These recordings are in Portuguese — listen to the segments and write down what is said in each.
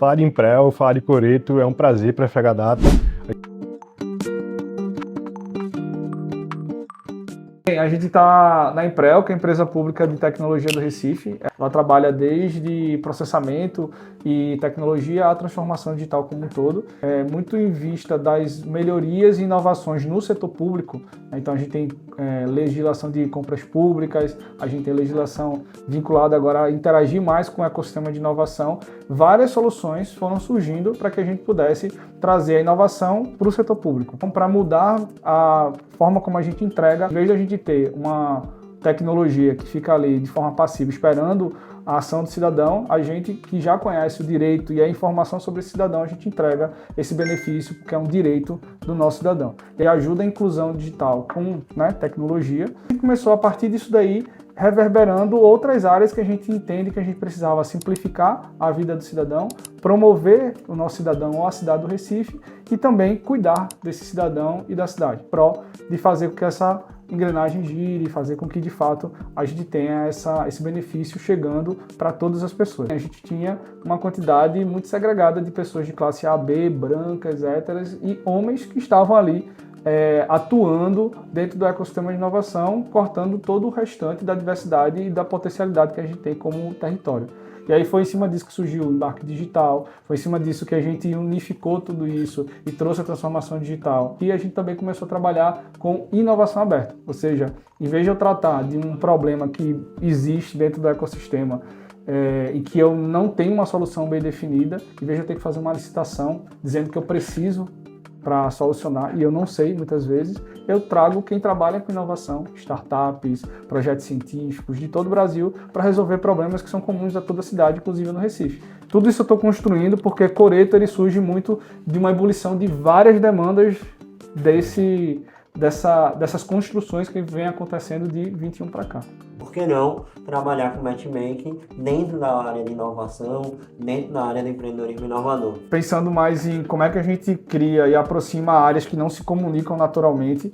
Falar de Imprel, falar de Coreto é um prazer para a FH Data. A gente está na Imprel, que é a empresa pública de tecnologia do Recife. Ela trabalha desde processamento e tecnologia à transformação digital como um todo. Muito em vista das melhorias e inovações no setor público. Então a gente tem legislação de compras públicas, a gente tem legislação vinculada agora a interagir mais com o ecossistema de inovação. Várias soluções foram surgindo para que a gente pudesse trazer a inovação para o setor público. Então, para mudar a forma como a gente entrega, em vez de a gente ter uma tecnologia que fica ali de forma passiva esperando a ação do cidadão, a gente que já conhece o direito e a informação sobre esse cidadão, a gente entrega esse benefício, porque é um direito do nosso cidadão. E ajuda a inclusão digital com tecnologia. E começou a partir disso daí, reverberando outras áreas que a gente entende que a gente precisava simplificar a vida do cidadão, promover o nosso cidadão ou a cidade do Recife e também cuidar desse cidadão e da cidade, de fazer com que essa engrenagem gire, fazer com que de fato a gente tenha esse benefício chegando para todas as pessoas. A gente tinha uma quantidade muito segregada de pessoas de classe A, B, brancas, héteras e homens que estavam ali atuando dentro do ecossistema de inovação, cortando todo o restante da diversidade e da potencialidade que a gente tem como território. E aí foi em cima disso que surgiu o embarque digital, foi em cima disso que a gente unificou tudo isso e trouxe a transformação digital. E a gente também começou a trabalhar com inovação aberta, ou seja, em vez de eu tratar de um problema que existe dentro do ecossistema e que eu não tenho uma solução bem definida, em vez de eu ter que fazer uma licitação dizendo que eu preciso para solucionar, e eu não sei muitas vezes, eu trago quem trabalha com inovação, startups, projetos científicos de todo o Brasil para resolver problemas que são comuns a toda a cidade, inclusive no Recife. Tudo isso eu estou construindo porque Coreto ele surge muito de uma ebulição de várias demandas dessas construções que vem acontecendo de 21 para cá. Por que não trabalhar com matchmaking dentro da área de inovação, dentro da área de empreendedorismo inovador? Pensando mais em como é que a gente cria e aproxima áreas que não se comunicam naturalmente,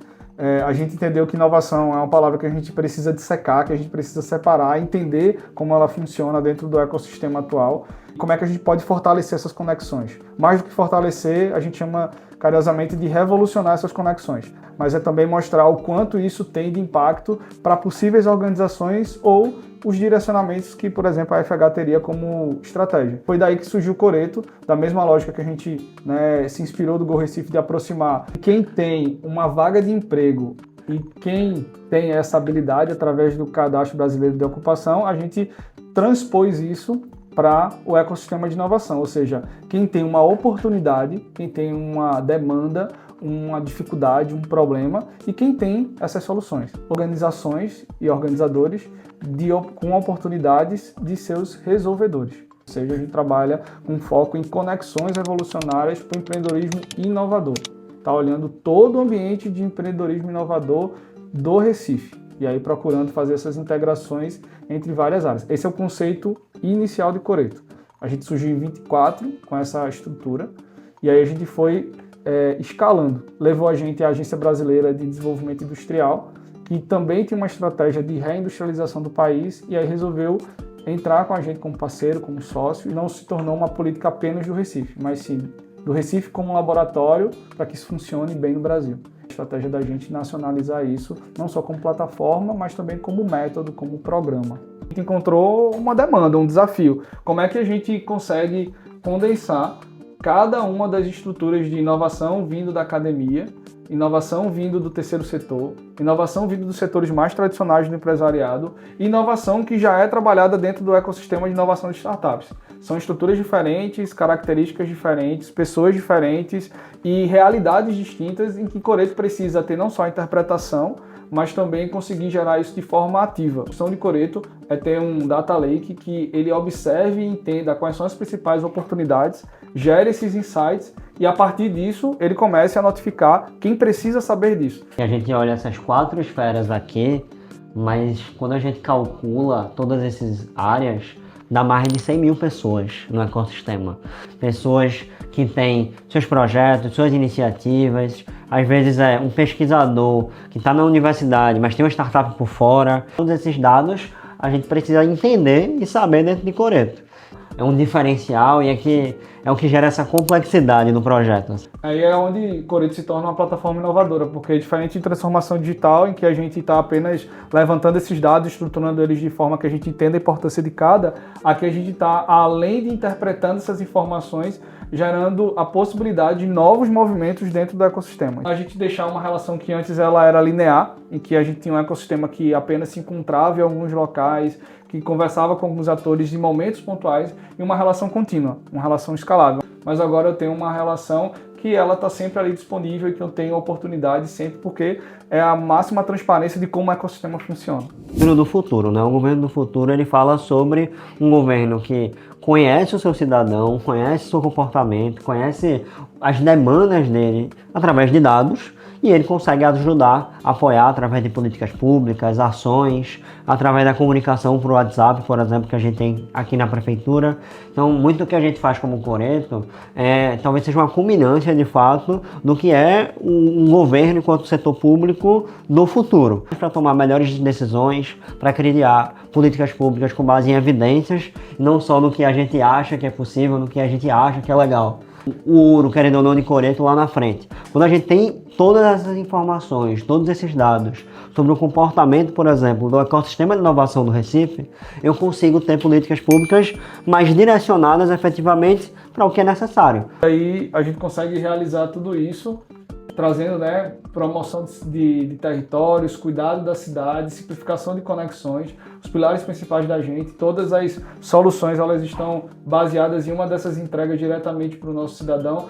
a gente entendeu que inovação é uma palavra que a gente precisa dissecar, que a gente precisa separar, entender como ela funciona dentro do ecossistema atual, como é que a gente pode fortalecer essas conexões. Mais do que fortalecer, a gente chama carinhosamente de revolucionar essas conexões, mas é também mostrar o quanto isso tem de impacto para possíveis organizações ou os direcionamentos que, por exemplo, a FH teria como estratégia. Foi daí que surgiu o Coreto, da mesma lógica que a gente se inspirou do Go Recife de aproximar quem tem uma vaga de emprego e quem tem essa habilidade através do Cadastro Brasileiro de Ocupação, a gente transpôs isso para o ecossistema de inovação, ou seja, quem tem uma oportunidade, quem tem uma demanda, uma dificuldade, um problema e quem tem essas soluções. Organizações e organizadores com oportunidades de seus resolvedores. Ou seja, a gente trabalha com foco em conexões revolucionárias para o empreendedorismo inovador. Está olhando todo o ambiente de empreendedorismo inovador do Recife. E aí procurando fazer essas integrações entre várias áreas. Esse é o conceito inicial de Coreto. A gente surgiu em 24 com essa estrutura e aí a gente foi escalando. Levou a gente à Agência Brasileira de Desenvolvimento Industrial, que também tem uma estratégia de reindustrialização do país e aí resolveu entrar com a gente como parceiro, como sócio, e não se tornou uma política apenas do Recife, mas sim do Recife como laboratório para que isso funcione bem no Brasil. A estratégia da gente nacionalizar isso, não só como plataforma, mas também como método, como programa. A gente encontrou uma demanda, um desafio. Como é que a gente consegue condensar cada uma das estruturas de inovação vindo da academia, inovação vindo do terceiro setor, inovação vindo dos setores mais tradicionais do empresariado e inovação que já é trabalhada dentro do ecossistema de inovação de startups. São estruturas diferentes, características diferentes, pessoas diferentes e realidades distintas em que Coreto precisa ter não só a interpretação, mas também conseguir gerar isso de forma ativa. A função de Coreto é ter um data lake que ele observe e entenda quais são as principais oportunidades, gere esses insights e a partir disso ele comece a notificar quem precisa saber disso. A gente olha essas 4 esferas aqui, mas quando a gente calcula todas essas áreas, dá mais de 100 mil pessoas no ecossistema. Pessoas que têm seus projetos, suas iniciativas, às vezes é um pesquisador que está na universidade, mas tem uma startup por fora. Todos esses dados a gente precisa entender e saber dentro de Coreto. é um diferencial e é o que gera essa complexidade no projeto. Aí é onde Coreto se torna uma plataforma inovadora, porque diferente de transformação digital, em que a gente está apenas levantando esses dados, estruturando eles de forma que a gente entenda a importância de cada, aqui a gente está, além de interpretando essas informações, gerando a possibilidade de novos movimentos dentro do ecossistema. A gente deixar uma relação que antes ela era linear, em que a gente tinha um ecossistema que apenas se encontrava em alguns locais, que conversava com alguns atores em momentos pontuais, e uma relação contínua, uma relação escalável. Mas agora eu tenho uma relação que ela está sempre ali disponível e que eu tenho oportunidade sempre, porque é a máxima transparência de como o ecossistema funciona. O governo do futuro, né? O governo do futuro, ele fala sobre um governo que conhece o seu cidadão, conhece o seu comportamento, conhece as demandas dele através de dados, e ele consegue ajudar, apoiar através de políticas públicas, ações, através da comunicação por WhatsApp, por exemplo, que a gente tem aqui na prefeitura. Então, muito do que a gente faz como Coreto talvez seja uma culminância, de fato, do que é um governo enquanto setor público do futuro. Para tomar melhores decisões, para criar políticas públicas com base em evidências, não só no que a gente acha que é possível, no que a gente acha que é legal. O ouro, querendo ou não, de Coreto lá na frente. Quando a gente tem todas essas informações, todos esses dados sobre o comportamento, por exemplo, do ecossistema de inovação do Recife, eu consigo ter políticas públicas mais direcionadas efetivamente para o que é necessário. Aí a gente consegue realizar tudo isso trazendo, né, promoção de territórios, cuidado da cidade, simplificação de conexões, os pilares principais da gente. Todas as soluções elas estão baseadas em uma dessas entregas diretamente para o nosso cidadão.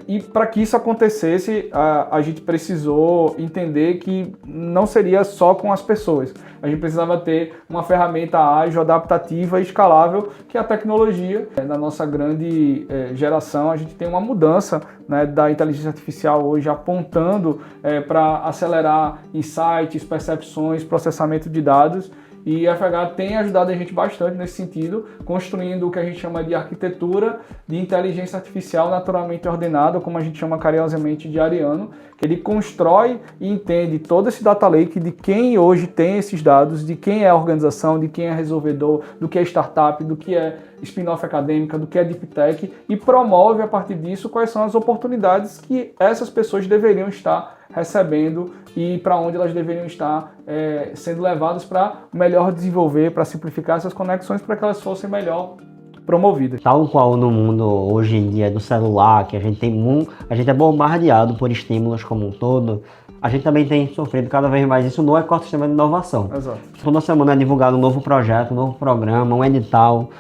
E para que isso acontecesse, a gente precisou entender que não seria só com as pessoas. A gente precisava ter uma ferramenta ágil, adaptativa e escalável, que é a tecnologia. Na nossa grande geração, a gente tem uma mudança, né, da inteligência artificial hoje apontando para acelerar insights, percepções, processamento de dados. E a FH tem ajudado a gente bastante nesse sentido, construindo o que a gente chama de arquitetura de inteligência artificial naturalmente ordenada, como a gente chama carinhosamente de Ariano, que ele constrói e entende todo esse data lake de quem hoje tem esses dados, de quem é a organização, de quem é resolvedor, do que é startup, do que é spin-off acadêmica, do que é deep tech, e promove a partir disso quais são as oportunidades que essas pessoas deveriam estar recebendo e para onde elas deveriam estar sendo levadas para melhor desenvolver, para simplificar essas conexões, para que elas fossem melhor promovidas. Tal qual no mundo hoje em dia do celular, que a gente é bombardeado por estímulos como um todo, a gente também tem sofrido cada vez mais isso no ecossistema de inovação. Exato. Toda semana é divulgado um novo projeto, um novo programa, um edital.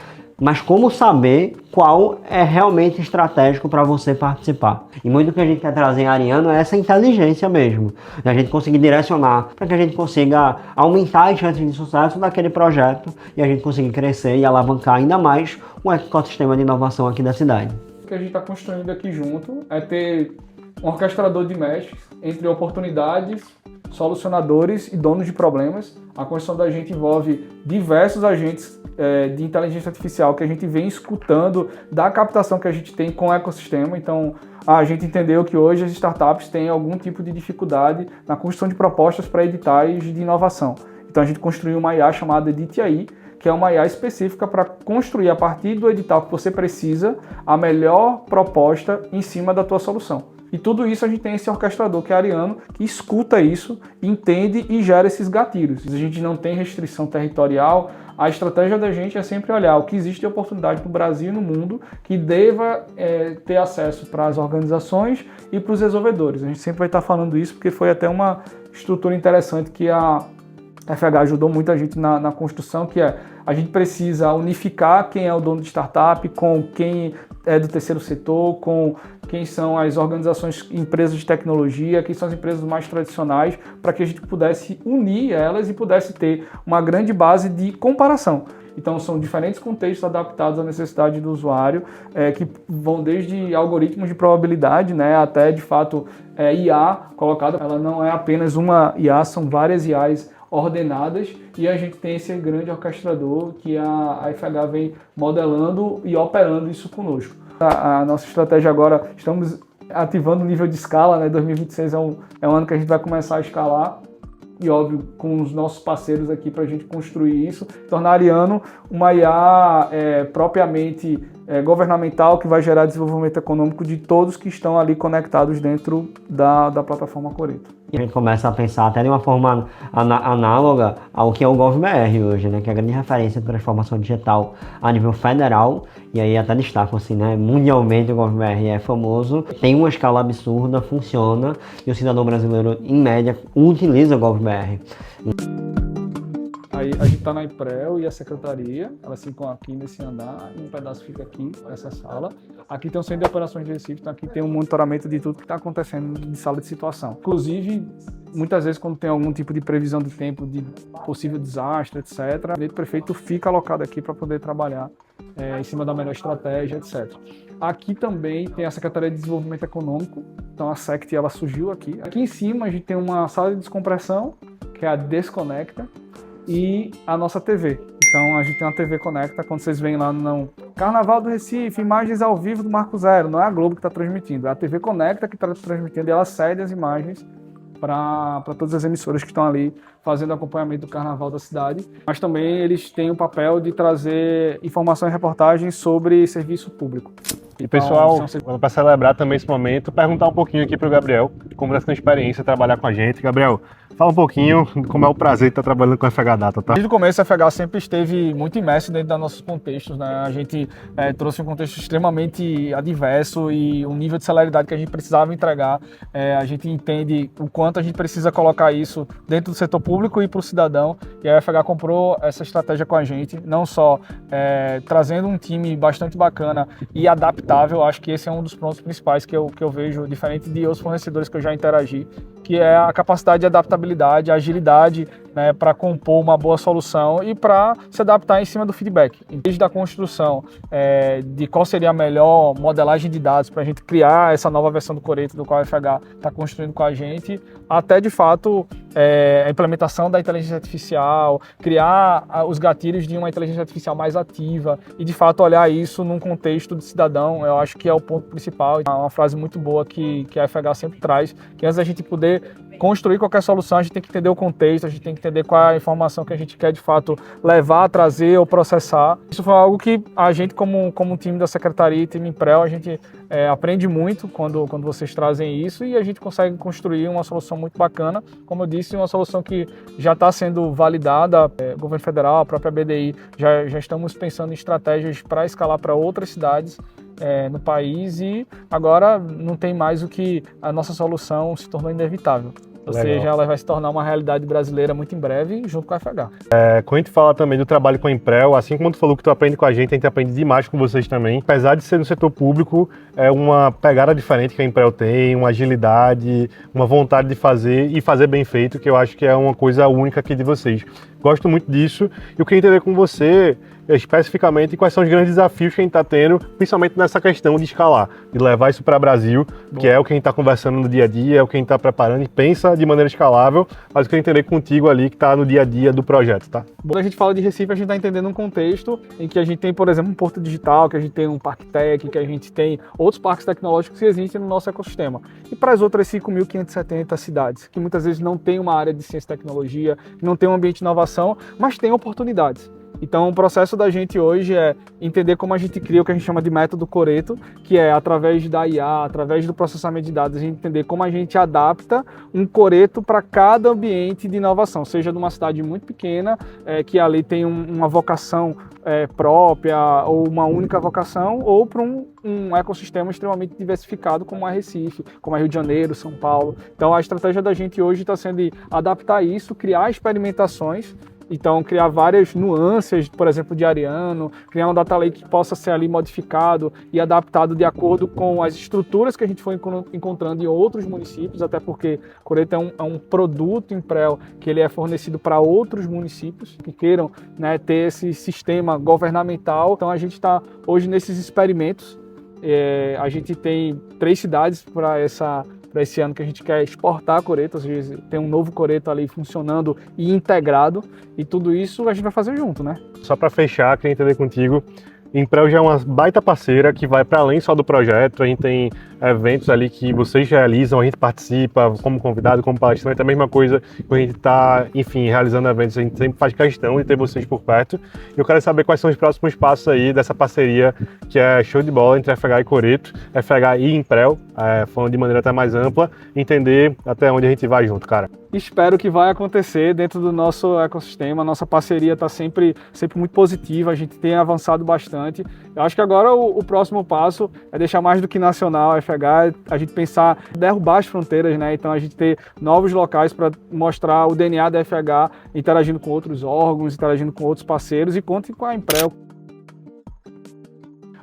Mas como saber qual é realmente estratégico para você participar? E muito do que a gente quer trazer em Ariano é essa inteligência mesmo, de a gente conseguir direcionar para que a gente consiga aumentar as chances de sucesso daquele projeto e a gente conseguir crescer e alavancar ainda mais o ecossistema de inovação aqui da cidade. O que a gente está construindo aqui junto é ter um orquestrador de mestres entre oportunidades, solucionadores e donos de problemas. A construção da gente envolve diversos agentes de inteligência artificial que a gente vem escutando da captação que a gente tem com o ecossistema. Então, a gente entendeu que hoje as startups têm algum tipo de dificuldade na construção de propostas para editais de inovação. Então, a gente construiu uma IA chamada EditAI, que é uma IA específica para construir, a partir do edital que você precisa, a melhor proposta em cima da tua solução. E tudo isso a gente tem esse orquestrador, que é Ariano, que escuta isso, entende e gera esses gatilhos. A gente não tem restrição territorial. A estratégia da gente é sempre olhar o que existe de oportunidade no Brasil e no mundo que deva ter acesso para as organizações e para os desenvolvedores. A gente sempre vai estar falando isso porque foi até uma estrutura interessante que a FH ajudou muita gente na construção, que é a gente precisa unificar quem é o dono de startup com quem é do terceiro setor, com quem são as organizações, empresas de tecnologia, quem são as empresas mais tradicionais, para que a gente pudesse unir elas e pudesse ter uma grande base de comparação. Então são diferentes contextos adaptados à necessidade do usuário, que vão desde algoritmos de probabilidade, né, até de fato IA colocada. Ela não é apenas uma IA, são várias IAs ordenadas, e a gente tem esse grande orquestrador que a FH vem modelando e operando isso conosco. A nossa estratégia agora, estamos ativando o nível de escala, né? 2026 é um ano que a gente vai começar a escalar, e óbvio, com os nossos parceiros aqui para a gente construir isso, tornar a Ariano uma IA propriamente governamental que vai gerar desenvolvimento econômico de todos que estão ali conectados dentro da plataforma Coreto. A gente começa a pensar até de uma forma análoga ao que é o GovBR hoje, né? Que é a grande referência de transformação digital a nível federal, e aí até destaco assim, né? Mundialmente o GovBR é famoso, tem uma escala absurda, funciona, e o cidadão brasileiro, em média, utiliza o GovBR. Aí a gente está na Imprel e a secretaria, elas ficam aqui nesse andar, e um pedaço fica aqui, nessa sala. Aqui tem o Centro de Operações de Recife, então aqui tem um monitoramento de tudo que está acontecendo de sala de situação. Inclusive, muitas vezes quando tem algum tipo de previsão de tempo, de possível desastre, etc., o prefeito fica alocado aqui para poder trabalhar em cima da melhor estratégia, etc. Aqui também tem a Secretaria de Desenvolvimento Econômico, então a SECT ela surgiu aqui. Aqui em cima a gente tem uma sala de descompressão, que é a Desconecta, e a nossa TV. Então a gente tem uma TV Conecta, quando vocês veem lá no Carnaval do Recife, imagens ao vivo do Marco Zero, não é a Globo que está transmitindo, é a TV Conecta que está transmitindo, e ela cede as imagens para todas as emissoras que estão ali fazendo acompanhamento do Carnaval da cidade. Mas também eles têm o papel de trazer informação e reportagens sobre serviço público. E pessoal, para celebrar também esse momento, perguntar um pouquinho aqui para o Gabriel, como está sendo a experiência trabalhar com a gente. Gabriel, fala um pouquinho de como é o prazer de estar trabalhando com a FH Data, tá? Desde o começo, a FH sempre esteve muito imerso dentro dos nossos contextos, né? A gente trouxe um contexto extremamente adverso e o nível de celeridade que a gente precisava entregar. A gente entende o quanto a gente precisa colocar isso dentro do setor público e para o cidadão. E a FH comprou essa estratégia com a gente, não só trazendo um time bastante bacana e adaptável. Acho que esse é um dos pontos principais que eu vejo, diferente de outros fornecedores que eu já interagi, que é a capacidade de adaptabilidade, a agilidade, né, para compor uma boa solução e para se adaptar em cima do feedback. Desde a construção de qual seria a melhor modelagem de dados para a gente criar essa nova versão do Coreto, do qual a FH está construindo com a gente, até de fato a implementação da inteligência artificial, criar os gatilhos de uma inteligência artificial mais ativa e de fato olhar isso num contexto de cidadão. Eu acho que é o ponto principal. É uma frase muito boa que a FH sempre traz, que antes da gente poder construir qualquer solução, a gente tem que entender o contexto, a gente tem que entender qual é a informação que a gente quer de fato levar, trazer ou processar. Isso foi algo que a gente, como time da Secretaria e time Imprel, a gente aprende muito quando vocês trazem isso e a gente consegue construir uma solução muito bacana. Como eu disse, uma solução que já está sendo validada, o governo federal, a própria BDI, já estamos pensando em estratégias para escalar para outras cidades no país e agora não tem mais o que a nossa solução se tornou inevitável. Ou seja, ela vai se tornar uma realidade brasileira muito em breve, junto com a FH. Quando a gente fala também do trabalho com a Imprel, assim como tu falou que tu aprende com a gente aprende demais com vocês também. Apesar de ser no setor público, é uma pegada diferente que a Imprel tem, uma agilidade, uma vontade de fazer e fazer bem feito, que eu acho que é uma coisa única aqui de vocês. Gosto muito disso e eu queria entender com você especificamente quais são os grandes desafios que a gente está tendo, principalmente nessa questão de escalar, de levar isso para o Brasil, que é o que a gente está conversando no dia a dia, é o que a gente está preparando e pensa de maneira escalável, mas eu queria entender contigo ali que está no dia a dia do projeto, tá? Quando a gente fala de Recife, a gente está entendendo um contexto em que a gente tem, por exemplo, um porto digital, que a gente tem um parque tech, que a gente tem outros parques tecnológicos que existem no nosso ecossistema. E para as outras 5.570 cidades, que muitas vezes não tem uma área de ciência e tecnologia, não tem um ambiente de inovação, mas tem oportunidades. Então, o processo da gente hoje é entender como a gente cria o que a gente chama de método Coreto, que é através da IA, através do processamento de dados, a gente entender como a gente adapta um Coreto para cada ambiente de inovação, seja de uma cidade muito pequena, que ali tem uma vocação própria ou uma única vocação, ou para um ecossistema extremamente diversificado como é Recife, como é Rio de Janeiro, São Paulo. Então, a estratégia da gente hoje está sendo de adaptar isso, criar experimentações. Então, criar várias nuances, por exemplo, de Ariano, criar um data lake que possa ser ali modificado e adaptado de acordo com as estruturas que a gente foi encontrando em outros municípios, até porque Coreto é um produto Imprel que ele é fornecido para outros municípios que queiram, né, ter esse sistema governamental. Então, a gente está hoje nesses experimentos. A gente tem 3 cidades para esse ano que a gente quer exportar Coreto, ou seja, tem um novo Coreto ali funcionando e integrado, e tudo isso a gente vai fazer junto, né? Só para fechar, queria entender contigo, Imprel já é uma baita parceira que vai para além só do projeto. A gente tem eventos ali que vocês realizam, a gente participa como convidado, como palestrante. É a mesma coisa que a gente está, enfim, realizando eventos, a gente sempre faz questão de ter vocês por perto. E eu quero saber quais são os próximos passos aí dessa parceria que é show de bola entre FH e Coreto, FH e Imprel, falando de maneira até mais ampla, entender até onde a gente vai junto, cara. Espero que vai acontecer dentro do nosso ecossistema. Nossa parceria está sempre muito positiva, a gente tem avançado bastante. Eu acho que agora o próximo passo é deixar mais do que nacional, FH, a gente pensar em derrubar as fronteiras, né? Então a gente ter novos locais para mostrar o DNA da FH interagindo com outros órgãos, interagindo com outros parceiros, e conte com a Imprel.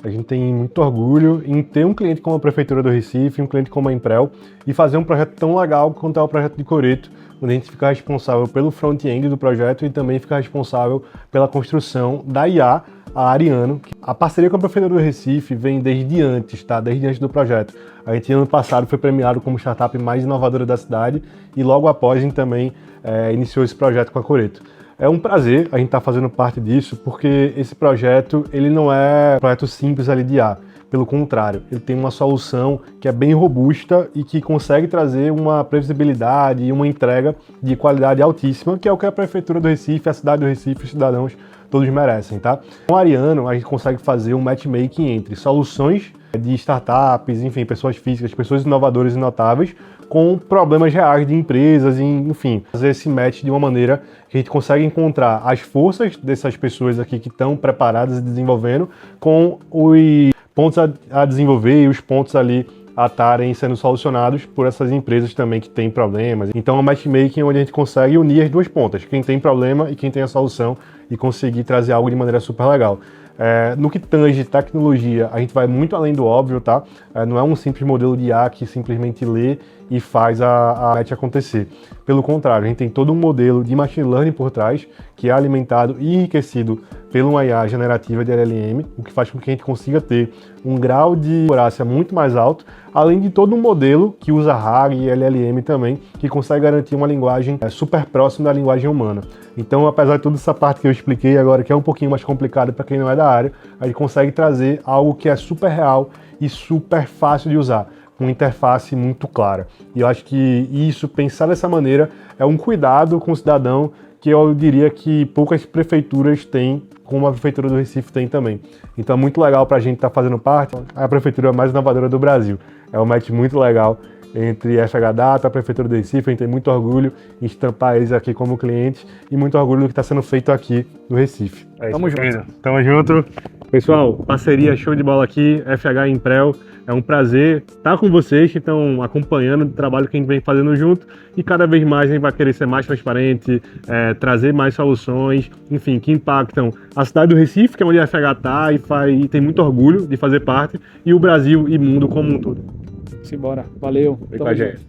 A gente tem muito orgulho em ter um cliente como a Prefeitura do Recife, um cliente como a Imprel, e fazer um projeto tão legal quanto é o projeto de Coreto, onde a gente fica responsável pelo front-end do projeto e também fica responsável pela construção da IA, a Ariano. A parceria com a Prefeitura do Recife vem desde antes, tá? Desde antes do projeto. A gente, ano passado, foi premiado como startup mais inovadora da cidade e logo após a gente também iniciou esse projeto com a Coreto. É um prazer a gente estar fazendo parte disso, porque esse projeto ele não é um projeto simples ali de IA. Pelo contrário, ele tem uma solução que é bem robusta e que consegue trazer uma previsibilidade e uma entrega de qualidade altíssima, que é o que a Prefeitura do Recife, a cidade do Recife, os cidadãos todos merecem, tá? Com o Ariano, a gente consegue fazer um matchmaking entre soluções de startups, enfim, pessoas físicas, pessoas inovadoras e notáveis, com problemas reais de empresas, enfim, fazer esse match de uma maneira que a gente consegue encontrar as forças dessas pessoas aqui que estão preparadas e desenvolvendo com os pontos a desenvolver e os pontos ali a estarem sendo solucionados por essas empresas também que têm problemas. Então é um matchmaking onde a gente consegue unir as duas pontas, quem tem problema e quem tem a solução, e conseguir trazer algo de maneira super legal. No que tange tecnologia, a gente vai muito além do óbvio, tá? Não é um simples modelo de IA que simplesmente lê e faz a match acontecer. Pelo contrário, a gente tem todo um modelo de machine learning por trás, que é alimentado e enriquecido pela uma IA generativa de LLM, o que faz com que a gente consiga ter um grau de acurácia muito mais alto, além de todo um modelo que usa RAG e LLM também, que consegue garantir uma linguagem super próxima da linguagem humana. Então, apesar de toda essa parte que eu expliquei agora, que é um pouquinho mais complicada para quem não é da área, a gente consegue trazer algo que é super real e super fácil de usar, com uma interface muito clara. E eu acho que isso, pensar dessa maneira, é um cuidado com o cidadão que eu diria que poucas prefeituras têm, como a Prefeitura do Recife tem também. Então é muito legal para a gente estar fazendo parte. É a prefeitura mais inovadora do Brasil. É um match muito legal entre FH Data, a Prefeitura do Recife. A gente tem muito orgulho em estampar eles aqui como clientes e muito orgulho do que está sendo feito aqui no Recife. Tamo junto. Tamo junto. Pessoal, parceria show de bola aqui, FH e Imprel. É um prazer estar com vocês que estão acompanhando o trabalho que a gente vem fazendo junto, e cada vez mais a gente vai querer ser mais transparente, trazer mais soluções, enfim, que impactam a cidade do Recife, que é onde a FH está e tem muito orgulho de fazer parte, e o Brasil e mundo como um todo. Simbora. Valeu. Vem com a gente.